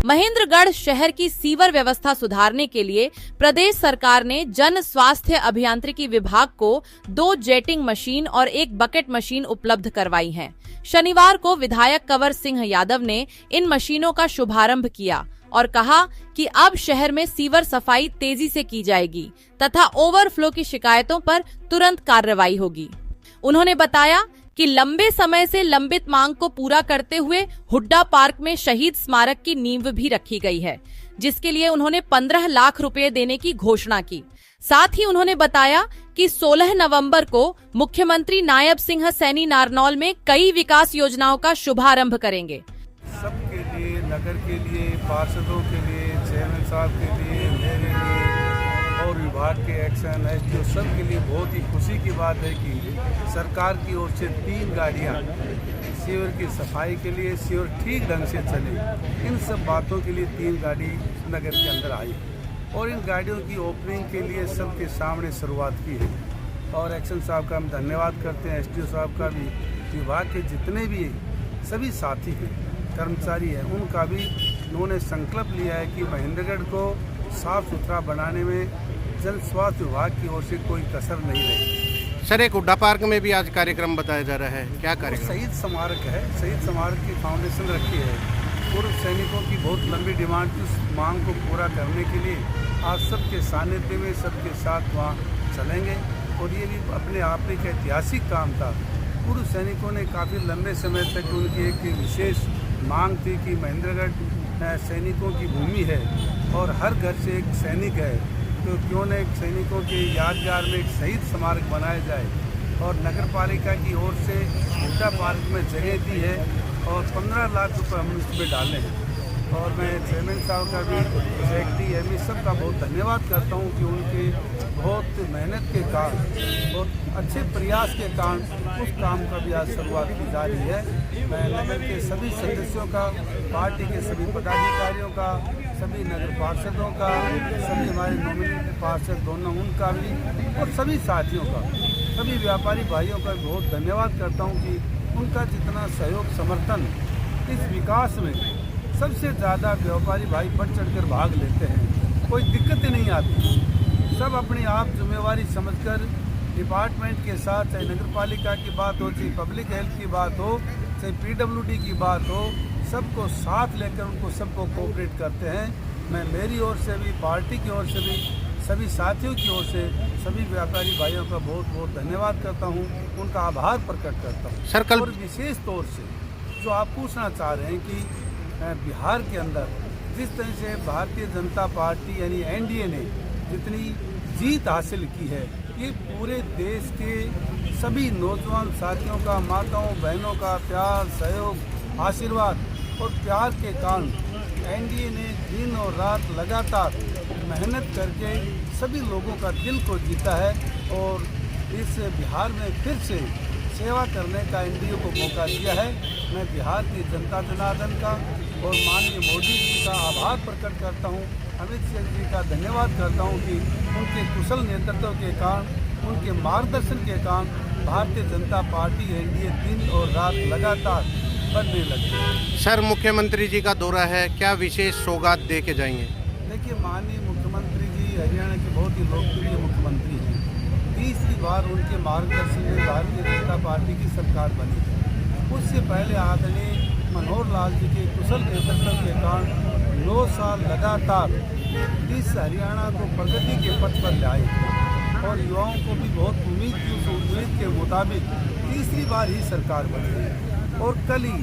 महेंद्रगढ़ शहर की सीवर व्यवस्था सुधारने के लिए प्रदेश सरकार ने जन स्वास्थ्य अभियांत्रिकी विभाग को 2 जेटिंग मशीन और 1 बकेट मशीन उपलब्ध करवाई है। शनिवार को विधायक कंवर सिंह यादव ने इन मशीनों का शुभारंभ किया और कहा कि अब शहर में सीवर सफाई तेजी से की जाएगी तथा ओवरफ्लो की शिकायतों पर तुरंत कार्रवाई होगी। उन्होंने बताया कि लंबे समय से लंबित मांग को पूरा करते हुए हुड्डा पार्क में शहीद स्मारक की नींव भी रखी गई है, जिसके लिए उन्होंने 15 लाख रुपए देने की घोषणा की। साथ ही उन्होंने बताया कि 16 नवंबर को मुख्यमंत्री नायब सिंह सैनी नारनौल में कई विकास योजनाओं का शुभारंभ करेंगे। सबके लिए, नगर के लिए, पार्षदों के लिए, चेयरमैन साहब के लिए, मेरे लिए और विभाग के एक्शन एसडीओ सब के लिए बहुत ही खुशी की बात है कि सरकार की ओर से 3 गाड़ियां सीवर की सफाई के लिए, सीवर ठीक ढंग से चले, इन सब बातों के लिए 3 गाड़ी नगर के अंदर आई और इन गाड़ियों की ओपनिंग के लिए सबके सामने शुरुआत की है। और एक्शन साहब का हम धन्यवाद करते हैं, एसडीओ साहब का भी, विभाग के जितने भी सभी साथी हैं, कर्मचारी हैं, उनका भी उन्होंने संकल्प लिया है कि महेंद्रगढ़ को साफ सुथरा बनाने में जन स्वास्थ्य विभाग की ओर से कोई कसर नहीं रही। सर, एक हुड्डा पार्क में भी आज कार्यक्रम बताया जा रहा है, क्या कार्यक्रम? शहीद स्मारक है, शहीद स्मारक की फाउंडेशन रखी है। पूर्व सैनिकों की बहुत लंबी डिमांड थी, उस मांग को पूरा करने के लिए आज सबके सानिध्य में सबके साथ वहाँ चलेंगे और ये भी अपने आप में एक ऐतिहासिक काम था। पूर्व सैनिकों ने काफ़ी लंबे समय तक उनकी एक विशेष मांग थी कि महेंद्रगढ़ सैनिकों की भूमि है और हर घर से एक सैनिक है, तो क्यों न एक सैनिकों के यादगार में एक शहीद स्मारक बनाया जाए। और नगर पालिका की ओर से हुड्डा पार्क में जगह दी है और 15 लाख रुपये हम इसमें डाले हैं। और मैं चेयरमैन साहब का भी, सेक्रेटरी एमई सब का बहुत धन्यवाद करता हूँ कि उनके बहुत मेहनत के कारण और अच्छे प्रयास के कारण उस काम का भी आज शुरुआत की जा रही है। मैं नगर के सभी सदस्यों का, पार्टी के सभी पदाधिकारियों का, सभी नगर पार्षदों का, सभी हमारे नॉमिनेटेड पार्षद दोनों उनका भी और सभी साथियों का, सभी व्यापारी भाइयों का बहुत धन्यवाद करता हूँ कि उनका जितना सहयोग समर्थन इस विकास में सबसे ज़्यादा व्यापारी भाई बढ़ चढ़ कर भाग लेते हैं। कोई दिक्कत ही नहीं आती, सब अपनी आप जिम्मेवारी समझकर डिपार्टमेंट के साथ, चाहे नगर पालिका की बात हो, चाहे पब्लिक हेल्थ की बात हो, चाहे पीडब्ल्यूडी की बात हो, सबको साथ लेकर उनको सबको कोऑपरेट करते हैं। मैं मेरी ओर से भी, पार्टी की ओर से भी, सभी साथियों की ओर से सभी व्यापारी भाइयों का बहुत बहुत धन्यवाद करता हूँ, उनका आभार प्रकट करता हूँ। सर, कल और विशेष तौर से जो आप पूछना चाह रहे हैं कि बिहार के अंदर जिस तरह से भारतीय जनता पार्टी यानी एनडीए ने जितनी जीत हासिल की है, ये पूरे देश के सभी नौजवान साथियों का, माताओं बहनों का प्यार, सहयोग, आशीर्वाद और प्यार के कारण एनडीए ने दिन और रात लगातार मेहनत करके सभी लोगों का दिल को जीता है और इस बिहार में फिर से सेवा करने का एनडीए को मौका दिया है। मैं बिहार की जनता जनार्दन का और माननीय मोदी जी का आभार प्रकट करता हूं, अमित शाह जी का धन्यवाद करता हूं कि उनके कुशल नेतृत्व के कारण, उनके मार्गदर्शन के कारण भारतीय जनता पार्टी एनडीए दिन और रात लगातार बढ़ने लगी। सर, मुख्यमंत्री जी का दौरा है, क्या विशेष सौगात दे के जाएंगे? देखिए, माननीय मुख्यमंत्री जी हरियाणा के बहुत ही लोकप्रिय मुख्यमंत्री हैं। तीसरी बार उनके मार्गदर्शन में भारतीय जनता पार्टी की सरकार बनी है। उससे पहले आदरणीय मनोहर लाल जी के कुशल नेतृत्व के कारण 9 साल लगातार इस हरियाणा को प्रगति के पथ पर लाए और युवाओं को भी बहुत उम्मीद थी। उस उम्मीद के मुताबिक तीसरी बार ही सरकार बनी है और कल ही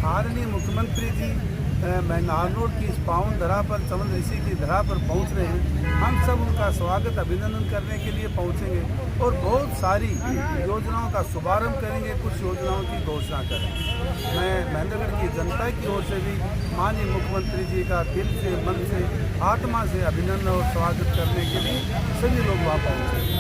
आदरणीय मुख्यमंत्री जी मैं नारनौल की इस पावन धरा पर, चमन ऋषि की धरा पर पहुंच रहे हैं। हम सब उनका स्वागत, अभिनंदन करने के लिए पहुंचेंगे और बहुत सारी योजनाओं का शुभारंभ करेंगे, कुछ योजनाओं की घोषणा करेंगे। मैं महेंद्रगढ़ की जनता की ओर से भी माननीय मुख्यमंत्री जी का दिल से, मन से, आत्मा से अभिनंदन और स्वागत करने के लिए सभी लोग वहाँ पहुँचे।